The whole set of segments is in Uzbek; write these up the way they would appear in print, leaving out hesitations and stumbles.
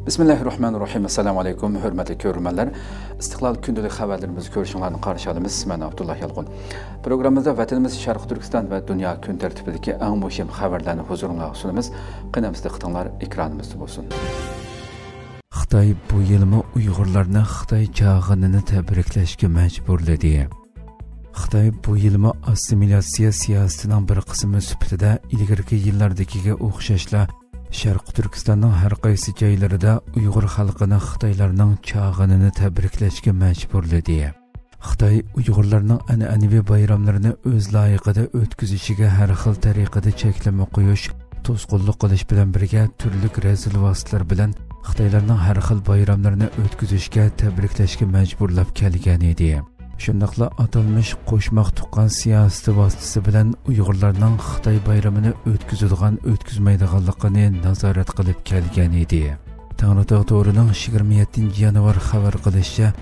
Bismillahirrahmanirrahim. Assalamu alaykum. Hürmetli görürmenler. İstiklal gündəlik xəbərlərimizi görüşünlərini qarşı alımız. Mən Abdullah Yalğun. Programımızda vətənimiz Şərq Türkistan və dünya gün tərtibindəki ən mühim xəbərlərini huzuruna sunumuz. Qınamızda qıtanlar ekranımızda olsun. Xitay bu yılmı Uyğurlarını Xitay çağınını təbrikləşə məcburladı. Xitay bu yılmı assimilasiya siyasətinin bir qismi sübtida ilgirki yillardagiga o'xshashla Şərq Türkistanның hər qaysı joylarida Uyğur xalqını Xitaylarning çağınını təbrikləşə məcburladı. Xitay Uyğurlarning an'anaviy bayramlarini o'z layiqida o'tkazishiga har xil tariqada cheklama qo'yish, to'sqinlik qilish bilan birga turli rezil vositalar bilan Xitaylarning har xil bayramlarini o'tkazishga tabriklashga majburlab kelgan edi. Shundaqla atalmış qo'shmoq tuqqan siyosati vositasi bilan Uyg'urlarning Xitoy bayramini o'tkazadigan o'tkazmaydiganligini nazorat qilib kelgan edi. Tangritog' to'rining 27 yanvar xabar qilishicha,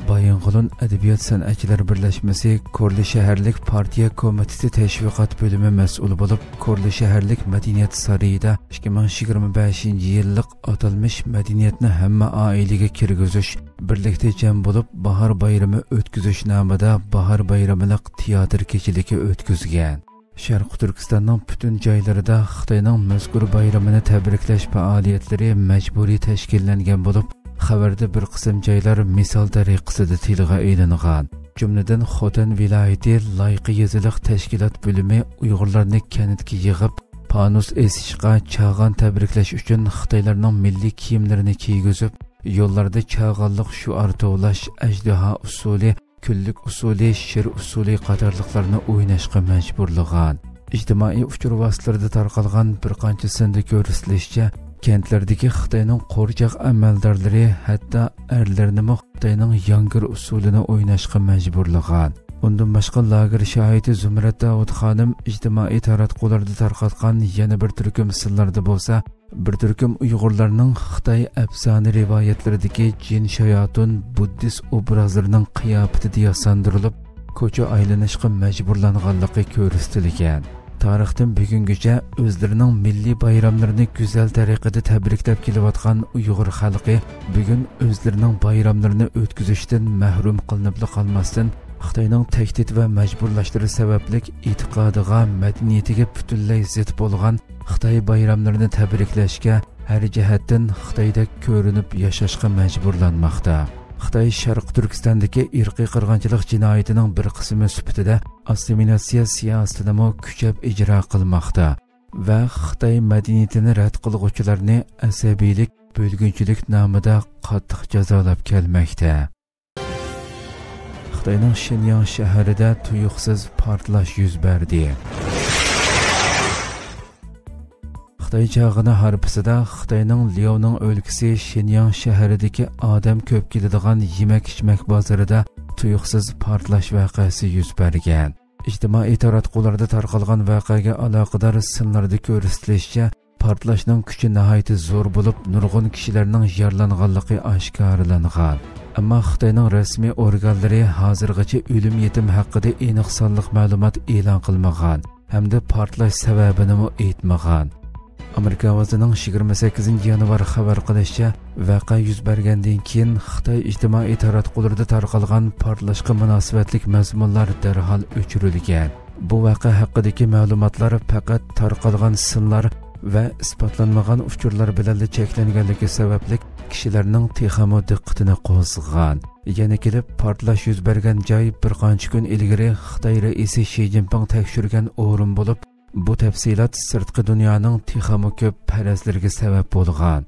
Bayınqulun Adabiyot san'atchilar birlashmasi Korli shaharlik partiya komiteti tashviqot bo'limi mas'ul bo'lib, Korli shaharlik madaniyat sarayida 2025-yillik atalmış madaniyatni hamma oilaga kirgizish, birlikda jam bo'lib bahor bayrami o'tkazish nomida bahor bayramilik teatr kechiligi o'tkazgan. Şərq Türkistanның bütün joylarida Xitoyning mazkur bayramini tabriklash faoliyatlari majburiy tashkillangan bo'lib, xabarda bir qism joylar misol tariqasida tilga ilingan. Jumladan Xotan viloyati loyiqa yaziliq tashkilot bo'limi Uyg'urlarni kanitga yig'ib, panus esishga chag'an tabriklash uchun Xitoylarning milliy kiyimlarini kiygizib, yo'llarda chag'anliq shuar tovlash, ajdaho usuli, kunlik usuli, shir usuli qatorliqlarni o'ynashga majburlagan. Ijtimoiy uchur vositalarida tarqalgan bir qancha sanda ko'rsatilishicha, kentlardagi Xitoyning qo'rjaq amaldorlari hatto erlarni Xitoyning yangir usulini o'ynashga majburlagan. Undan boshqa lager shohidi Zumrat Davud xonim ijtimoiy taratqularda tarqatgan yana bir turkum misollarda bo'lsa, bir turkum Uyg'urlarning Xitoy afsona rivoyatlaridagi jin shayotun buddist obrazlarining qiyofatida yasandirilib, ko'cha aylanishga majburlanganligi ko'rsatilgan. Tarixdan bugungacha o'zlarining milliy bayramlarini go'zal tariqada tabriklab kelayotgan Uyg'ur xalqi bugun o'zlarining bayramlarini o'tkazishdan mahrum qilinib qolmasdan, Xitoyning tahdid va majburlashlari sababli e'tiqodiga, madaniyatiga butunlay zid bo'lgan Xitoy bayramlarini tabriklashga har jihatdan Xitoyda ko'rinib yashashga majburlanmoqda. Xitoy Sharq Turkistondagi irqiy qirg'inchilik jinoyatining bir qismi sifatida assimilasiya siyosatini kuchab ijro qilmoqda va Xitoy madaniyatini rad qiluvchilarni asabiylik, bo'lgunchilik nomida qattiq jazolab kelmoqda. Xitoyning Shenyang shahrida tuyuqsiz portlash yuz berdi. Xitoy chag'ini harbisida Xitoyning Liaoning o'lkasi Shenyang shahridagi odam ko'p keladigan yemak-ichmak bozorida tuyuqsiz portlash voqeasi yuz bergan. Ijtimoiy taratqularda tarqalgan voqeaga aloqador sinlarda ko'rsatilishicha, portlashning kuchi nihoyat zo'r bo'lib, nurg'un kishilarning yaralanganligi oshkorlangan. Ammo Xitoyning rasmiy organlari hozirgacha o'lim yetim haqida aniq sonliq ma'lumot e'lon qilmagan hamda portlash sababini aytmagan. Amerika ovozining 28 yanvar xabar qilishicha, voqea yuz bergandan keyin Xitoy ijtimoiy taratqularda tarqalgan portlashga munosabatlik mazmunlar darhol o'chirilgan. Bu voqea haqidagi ma'lumotlar faqat tarqalgan sinlar va isbotlanmagan uchurlar bilan cheklanganligi sababli kishilarning texamo diqqatini qo'zg'agan. Yana kelib, portlash yuz bergan joy bir qancha kun ilgari Xitoy raisi Shi Jinping tekshirgan o'rin bo'lib, bu tafsilot sirtqi dunyoning texamo ko'p farazlariga sabab bo'lgan.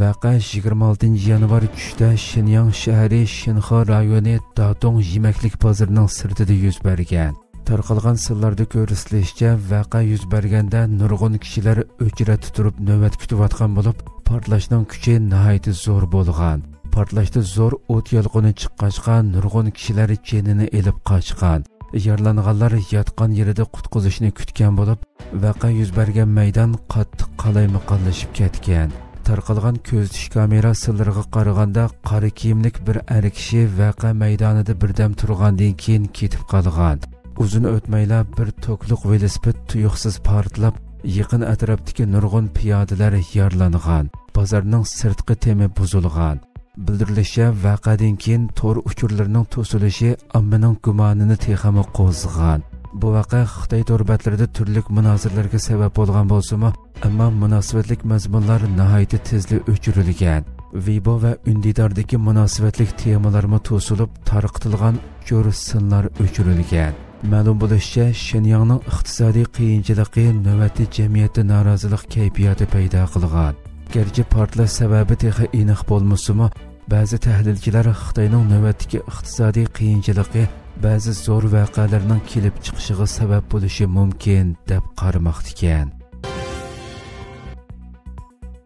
Voqea 26 yanvar tushda Shenyang shahri Shinxo rayoni Datong yemaklik bozorining sirtida yuz bergan. Tarqalgan sillarda ko'rsatilishicha, voqea yuz berganda nurg'un kishilar o'chirati turib navbat kutayotgan bo'lib, portlashning kuchi nihoyat zo'r bo'lgan. Portlashda zo'r o't yolqini chiqqachqa nurg'un kishilar jonini elib qochgan. Yaralanganlar yotgan yerida qutqizishni kutgan bo'lib, voqea yuz bergan maydon qattiq qalaymaqonlashib ketgan. Tarqalgan ko'zitish kamera sillariga qaraganda qora kiyimlik bir er kishi voqea maydonida birdam turgandan keyin ketib qolgan. Uzun o'tmayla bir to'kliq velosiped tuyuqsiz portlab, yaqin atrofdagi nurg'un piyodalar yaralangan, bozorning sirtqi temi buzilgan. Bildirilishicha, voqeadan keyin tor uchurlarining to'silishi ommaning gumonini texmi qo'zg'agan. Bu voqea Xitoy torbatlarida turli munozaralarga sabab bo'lgan bo'lsa-mu, ammo munosabatlik mazmunlar nihoyatda tezlik o'chirilgan. Weibo va Undidordagi munosabatlik temalarmi to'silib, tarqatilgan uchur sinlar o'chirilgan. Ma'lum bo'lishicha, Shenyangning iqtisodiy qiyinchiligi navbatda jamiyatda norozilik kayfiyati paydo qilgan. Garchi portlash sababi texi aniq bo'lmasa-mu, ba'zi tahlilchilar Xitoyning navbatdagi iqtisodiy qiyinchiligi ba'zi zo'r voqealarning kelib chiqishiga sabab bo'lishi mumkin deb qaramoqda ekan.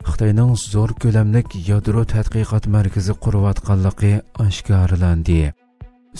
Xitoyning zo'r ko'lamlik yadro tadqiqot markazi qurayotganligi oshkorlandi.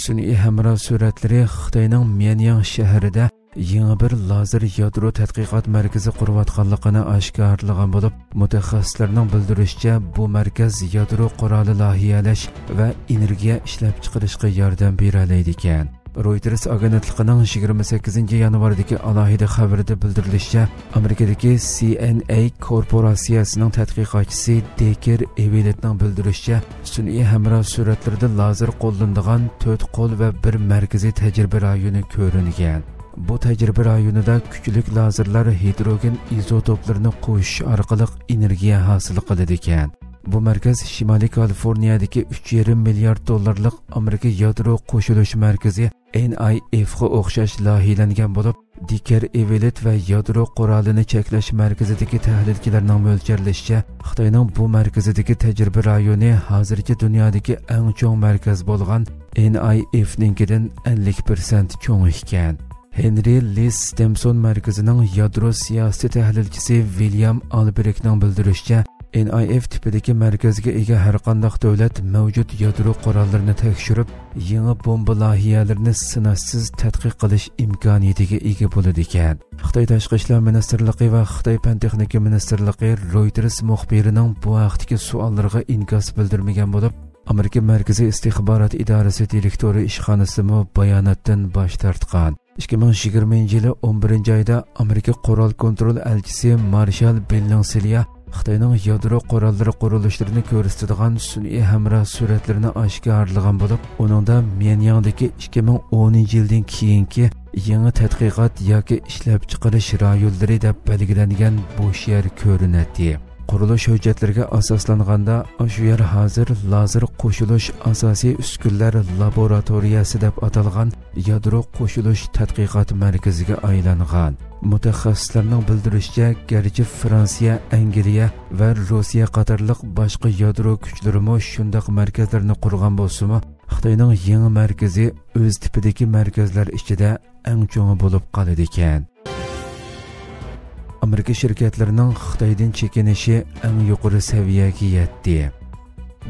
Sun'iy hamroh suratlari Xitoyning Mianyang shahrida yangi bir lazer yadro tadqiqot markazi qurayotganligini oshkorlagan bo'lib, mutaxassislarning bildirishicha, bu markaz yadro quroli loyihalash va energiya ishlab chiqarishga yordam beradi ekan. Reuters agentligining 28 yanvardagi alohida xabarida bildirilishicha, Amerikadagi CNA korporatsiyasining tadqiqotchisi Deker Eveletning bildirishicha, sun'iy hamroh suratlarida lazer qo'llanilgan 4 qo'l va bir markaziy tajriba rayoni ko'ringan. Bu tajriba rayonida kuchli lazerlar hidrogen izotoplarni qo'shish orqali energiya hosil qiladi ekan. Bu markaz Shimoliy Kaliforniyadagi 3,5 milliard dollarlik Amerika yadro qo'shilish markazi NIF ga o'xshash loyihalangan bo'lib, Deker Evelet va yadro qurolini cheklash markazidagi tahlilchilarning mo'ljallashicha, Xitoyning bu markazidagi tajriba rayoni hozircha dunyodagi eng chong markaz bo'lgan NIF-ninkidan 50% cho'ng ekan. Henry Lee Stemson markazining yadro siyosiy tahlilchisi William Albrechtning bildirishicha, NIF tipidagi markazga ega har qanday davlat mavjud yadro qurollarini tekshirib, yangi bomba loyihalarini sinashsiz tadqiq qilish imkoniyatiga ega bo'ladi ekan. Xitoy Tashqi ishlar ministrligi va Xitoy fan texnika ministrligi Reuters muxbirining bu vaqtdagi savollariga inkos bildirmagan bo'lib, Amerika Markaziy istixborot idorasi direktori ishxonasi bayonotdan bosh tortgan. 2020 yili 11-oyda Amerika qurol kontrol elchisi Marshall Bellingsley Xitoyning yadro qurollari qurilishlarini ko'rsatadigan sun'iy hamroh suratlarini oshkorlagan bo'lib, uningda Mianyangdagi 2010 yildan keyingi yangi tadqiqot yoki ishlab chiqarish rayonlari deb belgilangan bo'sh yer ko'rinadi. Qurilish hujjatlariga asoslanganda, shu yer hozir lazer qo'shilish asosiy uskunlar laboratoriyasi deb atalgan yadro qo'shilish tadqiqot markaziga aylangan. Mutaxassislarning bildirishicha, garchi Fransiya, Angliya va Rossiya qatorliq boshqa yadro kuchlarimi shunday markazlarni qurgan bo'lsa-mu, Xitoyning yangi markazi o'z tipidagi markazlar ichida eng cho'ngi bo'lib qoladi ekan. Amerika shirkatlarining Xitoydan chekinishi eng yuqori saviyaga yetdi.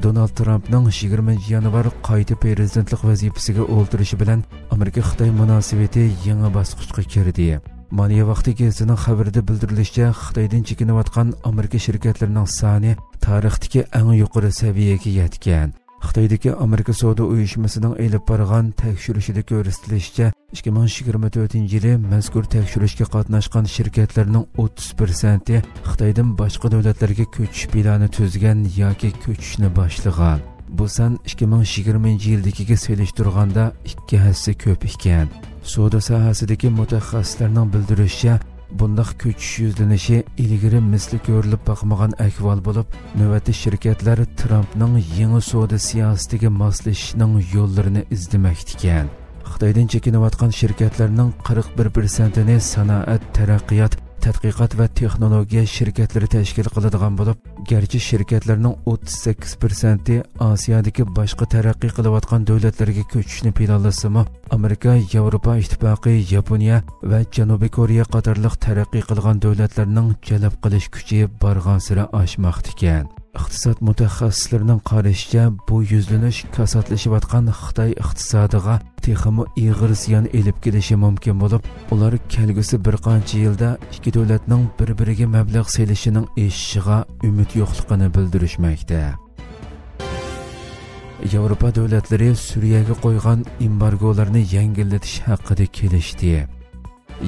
Donald Trumpning 20 yanvar qayta prezidentlik vazifasiga o'ldirishi bilan Amerika Xitoy munosabati yangi bosqichga kirdi. Moliya vaqti gazetasining xabarida bildirilishicha, Xitoydan chekinayotgan Amerika shirkatlarining soni tarixdagi eng yuqori saviyaga yetgan. Xitoydagi Amerika savdo uyushmasining elib borgan tekshirishida ko'rsatilishicha, 2024-yili mazkur tekshirishga qatnashgan shirkatlarning 30% Xitoydan boshqa davlatlarga ko'chish plani tuzgan yoki ko'chishni boshlagan. Bu san 2020-yildagiga solishtirganda 2 hassa ko'p ekan. Savdo sohasidagi mutaxassislarning bildirishicha, bunday ko'chish yuzlanishi ilgari misli ko'rilib boqmagan ahvol bo'lib, navbatda shirkatlar Trumpning yangi savdo siyosatiga moslashishning yo'llarini izlamoqda ekan. Xitoydan chekinayotgan shirkatlarning 41%ni sanoat, taraqqiyot, tadqiqot va texnologiya shirkatlari tashkil qiladigan bo'lib, garchi shirkatlarning 38%i Osiyodagi boshqa taraqqiy qilayotgan davlatlarga ko'chishni planlasimi, Amerika, Yevropa ittifoqi, Yaponiya va Janubiy Koreya qatorliq taraqqiy qilgan davlatlarning jalb qilish kuchi borgan sira oshmoqda ekan. Iqtisod mutaxassislarining qarashicha, bu yuzlanish kasatlashayotgan Xitoy iqtisodiga texmi ig'ir ziyon elib kelishi mumkin bo'lib, ular kelgusi bir qancha yilda ikki davlatning bir-biriga mablag' selishining eshishiga umid yo'qligini bildirishmoqda. Yevropa davlatlari Suriyaga qo'ygan embargolarni yengillatish haqida kelishdi.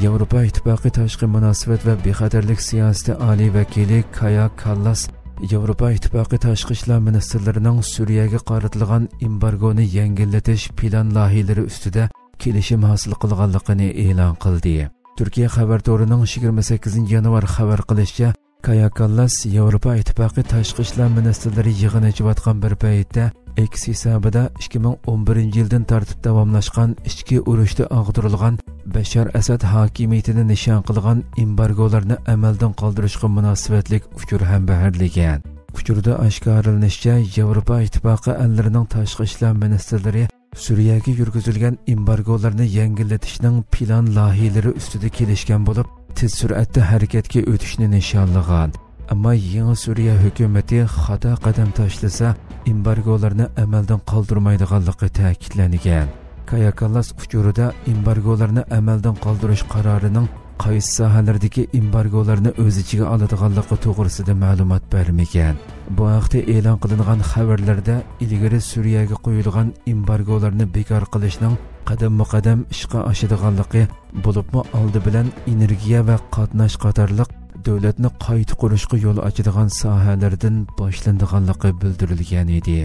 Yevropa İttifaqı tashqi munosabat va bexatarlik siyosati oliy vakili Kaja Kallas Yevropa İttifaqı tashqi ishlar ministrlarining Suriyaga qaratilgan embargoni yengillatish plan loyihalari ustida kelishim hosil qilganligini e'lon qildi. Turkiya xabar to'rining 28 yanvar xabar qilishicha, Kaja Kallas Yevropa İttifaqı tashqi ishlar ministrlari yig'ini ochayotgan bir paytda X hisobida 2011 yildan tartib davomlashgan ichki urushda og'dirilgan Bashar Asad hokimiyatini nishon qilgan embargolarni amaldan qoldirishga munosabatlik uchur ham baharlagan. Uchurda oshkorlanishicha, Yevropa Ittifoqi ellarining tashqi ishlar ministrlari Suriyaga yurgizilgan embargolarni yengillatishning plan loyihalari ustida kelishgan bo'lib, tez sur'atda harakatga o'tishni nishonlagan. Ammo yangi Suriya hukumati xato qadam tashlasa, embargolarni amaldan qoldirmaydiganligi ta'kidlangan. Kaja Kallas uchurida embargolarni amaldan qoldirish qarorining qaysi sohalardagi embargolarni o'z ichiga oladiganligi to'g'risida ma'lumot bermagan. Bu haqda e'lon qilingan xabarlarda ilgari Suriyaga qo'yilgan embargolarni bekor qilishning qadam-qadam ishga oshadiganligi bo'libmi oldi bilan energiya va qatnash qatorliq davlatni qayta qurishga yo'l ochadigan sohalardan boshlanadiganligi bildirilgan edi.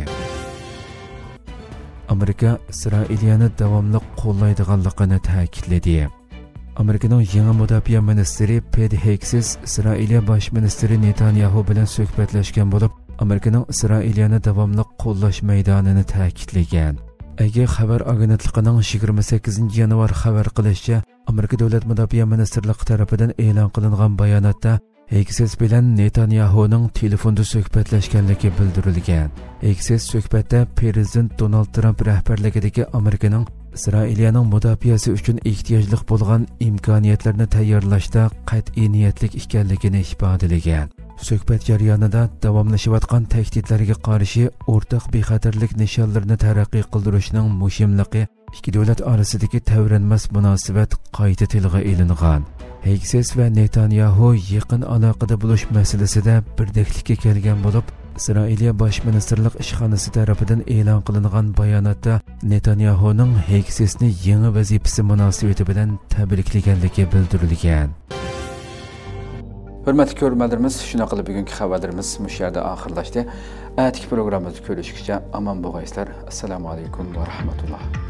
Amerika Isroiliyani davomli qo'llaydiganligini ta'kidladi. Amerikaning yangi mudofaa ministri Pete Hegseth Isroiliya bosh ministri Netanyahu bilan suhbatlashgan bo'lib, Amerikaning Isroiliyani davomli qo'llash maydonini ta'kidlagan. Agi xabar agentligining 28 yanvar xabar qilishicha, Amerika davlat mudofaa ministrligi tomonidan e'lon qilingan bayonotda Hegseth bilan Netanyahuning telefonda suhbatlashganligi bildirilgan. Hegseth suhbatda Prezident Donald Trump rahbarligidagi Amerikaning Isroiliyaning mudofaasi uchun ehtiyojli bo'lgan imkoniyatlarni tayyorlashda qat'iy niyatlik ekanligini ifodalagan. Suhbat jarayonida davomlashayotgan tahdidlarga qarshi o'rtaq bexatarlik nishonlarini taraqqiy qildirishning muhimligi ikki davlat orasidagi tavranmas munosabat qayta tilga ilingan. Hegseth va Netanyahu yaqin aloqada bo'lish masalasida birdeklikka kelgan bo'lib, Isroiliya bosh ministrlik ishxonasi tomonidan e'lon qilingan bayonotda Netanyahuning Hegsethni yangi vazifasi munosabati bilan tabriklaganligi bildirilgan. Hurmatli ko'ruvchilarimiz, shuna qilib bugungi xabarlarimiz bu yerda oxirlashdi. Atigi programmamizni ko'rishguncha omon bo'linglar. Assalomu alaykum va rahmatulloh.